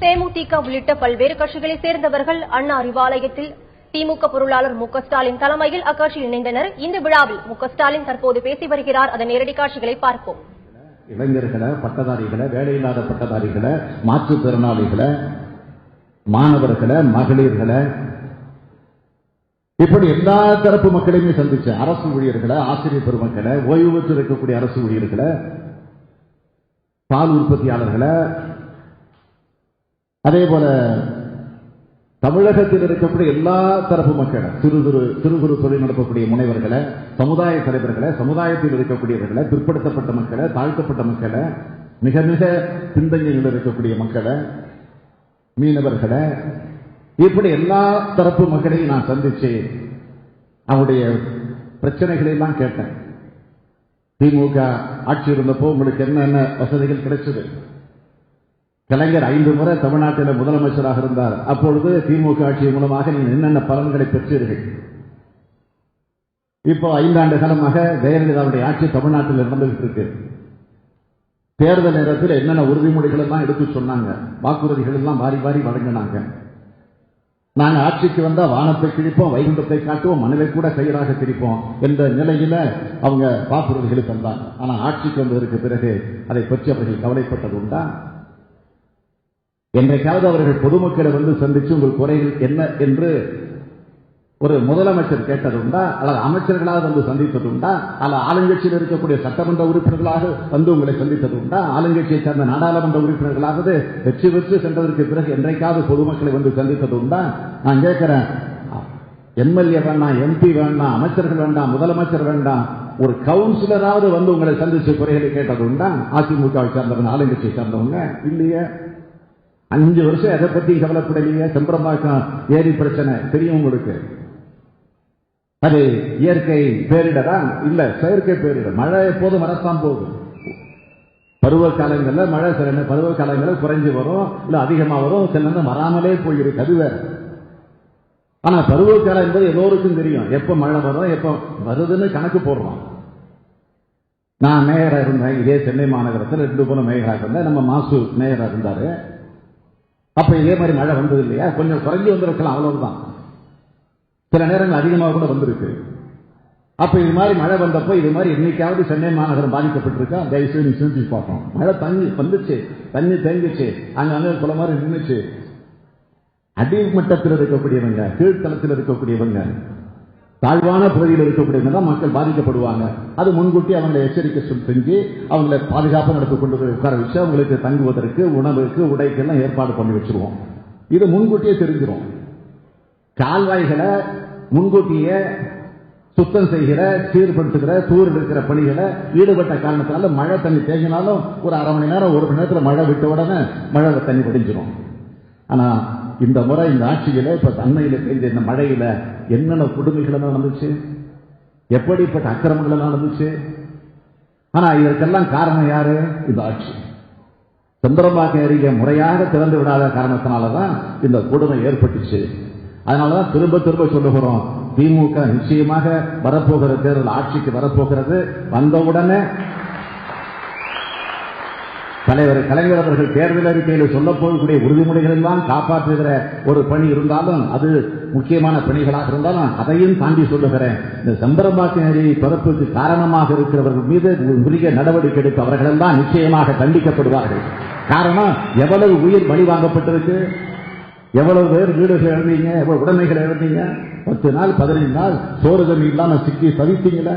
தேமுதிக உள்ளிட்ட பல்வேறு கட்சிகளைச் சேர்ந்தவர்கள் அண்ணா அறிவாலயத்தில் திமுக பொருளாளர் மு க ஸ்டாலின் தலைமையில் அக்கட்சியில் இணைந்தனர். இந்த விழாவில் மு க ஸ்டாலின் தற்போது பேசி வருகிறார். அதன் நேரடி காட்சிகளை பார்ப்போம். இளைஞர்களை, பட்டதாரிகளை, வேலையில்லாத பட்டதாரிகளை, மாற்றுத்திறனாளிகளை, மாணவர்களை, மகளிர்களை, இப்படி எல்லா தரப்பு மக்களையுமே சந்திச்ச அரசு ஊழியர்களை, ஆசிரியர் பெருமக்களை, ஓய்வு பெற்று இருக்கக்கூடிய அரசு ஊழியர்களை, பால் உற்பத்தியாளர்களை, அதே போல தமிழகத்தில் இருக்கக்கூடிய எல்லா தரப்பு மக்களை, சிறு குறு தொழில் நடத்தக்கூடிய முனைவர்களை, சமுதாய தலைவர்களை, சமுதாயத்தில் இருக்கக்கூடியவர்களை, பிற்படுத்தப்பட்ட மக்களை, தாழ்த்தப்பட்ட மக்களை, மிக மிக பின்தங்கியில் இருக்கக்கூடிய மக்களை, மீனவர்களை, இப்படி எல்லா தரப்பு மக்களையும் நான் சந்திச்சு அவருடைய பிரச்சனைகளை எல்லாம் கேட்டேன். திமுக ஆட்சி இருந்தப்போ உங்களுக்கு என்னென்ன வசதிகள் கிடைச்சது? கலைஞர் 5 முறை தமிழ்நாட்டில் முதலமைச்சராக இருந்தார். அப்பொழுது திமுக ஆட்சி மூலமாக நீங்கள் என்னென்ன பலன்களை பெற்றீர்கள்? இப்போ 5 ஆண்டு காலமாக ஜெயலலிதாவுடைய ஆட்சி தமிழ்நாட்டில் நடந்துகிட்டு இருக்கு. தேர்தல் நேரத்தில் என்னென்ன உறுதிமொழிகள் எல்லாம் எடுத்து சொன்னாங்க, வாக்குறுதிகள் எல்லாம் வாரி வாரி வழங்கினாங்க. நாங்க ஆட்சிக்கு வந்தா வானத்தை கிழிப்போம், வைகுண்டத்தை காட்டுவோம், மனதை கூட கையராக கிழிப்போம் என்ற நிலையில அவங்க வாக்குறுதிகளை தந்தாங்க. ஆனா ஆட்சிக்கு வந்ததற்கு பிறகு அதை பற்றி அவர்கள் கவலைப்பட்டது உண்டா? என்றைக்காவது அவர்கள் பொதுமக்களை வந்து சந்திச்சு உங்கள் குறைகள் என்ன என்று ஒரு முதலமைச்சர் கேட்டது உண்டா? அல்லது அமைச்சர்களாக வந்து சந்தித்தது உண்டா? அல்ல ஆளுங்கட்சியில் இருக்கக்கூடிய சட்டமன்ற உறுப்பினர்களாக வந்து உங்களை சந்தித்தது உண்டா? ஆளுங்கட்சியை சார்ந்த நாடாளுமன்ற உறுப்பினர்களாவது வெற்றி பெற்று சென்றதற்கு பிறகு என்றைக்காவது பொதுமக்களை வந்து சந்தித்தது உண்டா? நான் கேட்கிறேன், எம்எல்ஏ வேண்டாம், எம்பி வேண்டாம், அமைச்சர்கள் வேண்டாம், முதலமைச்சர் வேண்டாம், ஒரு கவுன்சிலராவது வந்து உங்களை சந்திச்சு குறைகளை கேட்டது உண்டா? அதிமுகவை சார்ந்தவங்க, ஆளுங்கட்சியை சார்ந்தவங்க இல்லையே. 5 வருஷம் எதை பத்தி கவலைப்படலையே. செம்பரம்பாக்கம் ஏரி பிரச்சனை தெரியும் உங்களுக்கு. அது இயற்கை பேரிடரா? இல்ல, செயற்கை பேரிடர். மழை எப்போதும் வரத்தான் போகுது. பருவ காலங்களில் மழை சில பருவ காலங்களில் குறைஞ்சு வரும், இல்ல அதிகமா வரும், சில நேரம் வராமலே போயிருக்கு. அது வேற. ஆனா பருவ காலம் என்பது எல்லோருக்கும் தெரியும். எப்ப மழை வரும், எப்ப வருதுன்னு கணக்கு போடுறோம். நான் மேயரா இருந்தேன் இதே சென்னை மாநகரத்தில் 2 முறை மேயரா இருந்தேன். நம்ம மாசு மேயரா இருந்தாரு. அப்ப இதே மாதிரி மழை வந்தது இல்லையா? கொஞ்சம் குறைஞ்சி வந்திருக்கலாம், அவ்வளவுதான். சில நேரங்கள் அதிகமாக கூட வந்திருக்கு. அப்ப இது மாதிரி மழை வந்தப்போ இது மாதிரி இன்னைக்காவது சென்னை மாநகரம் பாதிக்கப்பட்டிருக்கா? தயவுசெய்து சிந்திச்சு பார்ப்போம். மழை தண்ணி வந்துச்சு, தண்ணி தேங்கிச்சு, அங்க குளம் மாதிரி நின்றுச்சு. அடிமட்டத்தில் இருக்கக்கூடியவங்க, கீழ்த்தளத்தில் இருக்கக்கூடியவங்க, தாழ்வான பகுதியில் இருக்கக்கூடியவங்க தான் மக்கள் பாதிக்கப்படுவாங்க. அது முன்கூட்டி அவங்களை எச்சரிக்கை செஞ்சு அவங்களை பாதுகாப்பாக நடத்தி கொண்டு உட்கார வச்சு அவங்களுக்கு தங்குவதற்கு, உணவுக்கு, உடைக்கு எல்லாம் ஏற்பாடு பண்ணி வச்சிருவோம். இது முன்கூட்டியே தெரிஞ்சிடும். கால்வாய்களை முன்கூட்டியே சுத்தம் செய்கிற, சீர்படுத்துகிற, தூர் எடுக்கிற பணிகளை ஈடுபட்ட காரணத்தினால மழை தண்ணி தேங்கினாலும் ஒரு அரை மணி நேரம், 1 மணி நேரத்தில் மழை விட்ட உடனே மழை தண்ணி வடிஞ்சிடும். ஆனா இந்த முறை இந்த ஆட்சியில இப்ப அண்மையில பெய்த இந்த மழையில என்னென்ன கொடுமைகள் எல்லாம் நடந்துச்சு, எப்படிப்பட்ட அக்கிரமங்கள் எல்லாம் நடந்துச்சு. ஆனா இதற்கெல்லாம் காரணம் யாரு? இந்த ஆட்சி. செம்பரம்பாக்கம் ஏரியை முறையாக திறந்து விடாத காரணத்தினாலதான் இந்த கொடுமை ஏற்பட்டுச்சு. அதனாலதான் திரும்ப திரும்ப சொல்லுகிறோம், திமுக நிச்சயமாக வரப்போகிற தேர்தல் ஆட்சிக்கு வரப்போகிறது. வந்தவுடனே தலைவர் கலைஞர் அவர்கள் தேர்தல் அறிக்கையில் சொல்ல போகக்கூடிய உறுதிமொழிகள் எல்லாம் காப்பாற்றுகிற ஒரு பணி இருந்தாலும், அது முக்கியமான பணிகளாக இருந்தாலும் அதையும் தாண்டி சொல்லுகிறேன். இந்த செம்பரம்பாக்கம் ஏரி பிறப்புக்கு காரணமாக இருக்கிறவர்கள் மீது உரிய நடவடிக்கை எடுக்க அவர்கள் எல்லாம் நிச்சயமாக தண்டிக்கப்படுவார்கள். காரணம், எவ்வளவு உயிர் பலி வாங்கப்பட்டிருக்கு, எவ்வளவு பேர் வீடுகள் எழுந்தீங்க, எவ்வளவு உடைமைகள் எழுந்தீங்க. 10 நாள் 15 நாள் சோறு தண்ணி இல்லாம சிக்கி தவித்தீங்கள.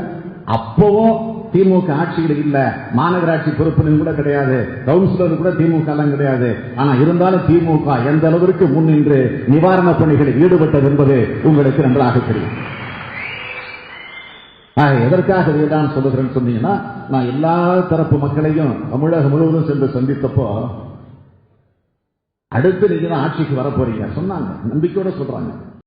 அப்பவும் திமுக ஆட்சியில் இல்ல, மாநகராட்சி பொறுப்பிலும் கூட கிடையாது, கவுன்சிலர் கூட திமுக எல்லாம் கிடையாது. ஆனா இருந்தாலும் திமுக எந்த அளவிற்கு முன்னின்று நிவாரண பணிகளில் ஈடுபட்டது என்பது உங்களுக்கு நன்றாக தெரியும். எதற்காக இதைதான் சொல்லுகிறேன்னு சொன்னீங்கன்னா, நான் எல்லா தரப்பு மக்களையும் தமிழகம் முழுவதும் சென்று சந்தித்தப்போ, அடுத்து நீங்க தான் ஆட்சிக்கு வரப்போறீங்க சொன்னாங்க. நம்பிக்கையோட சொல்றாங்க.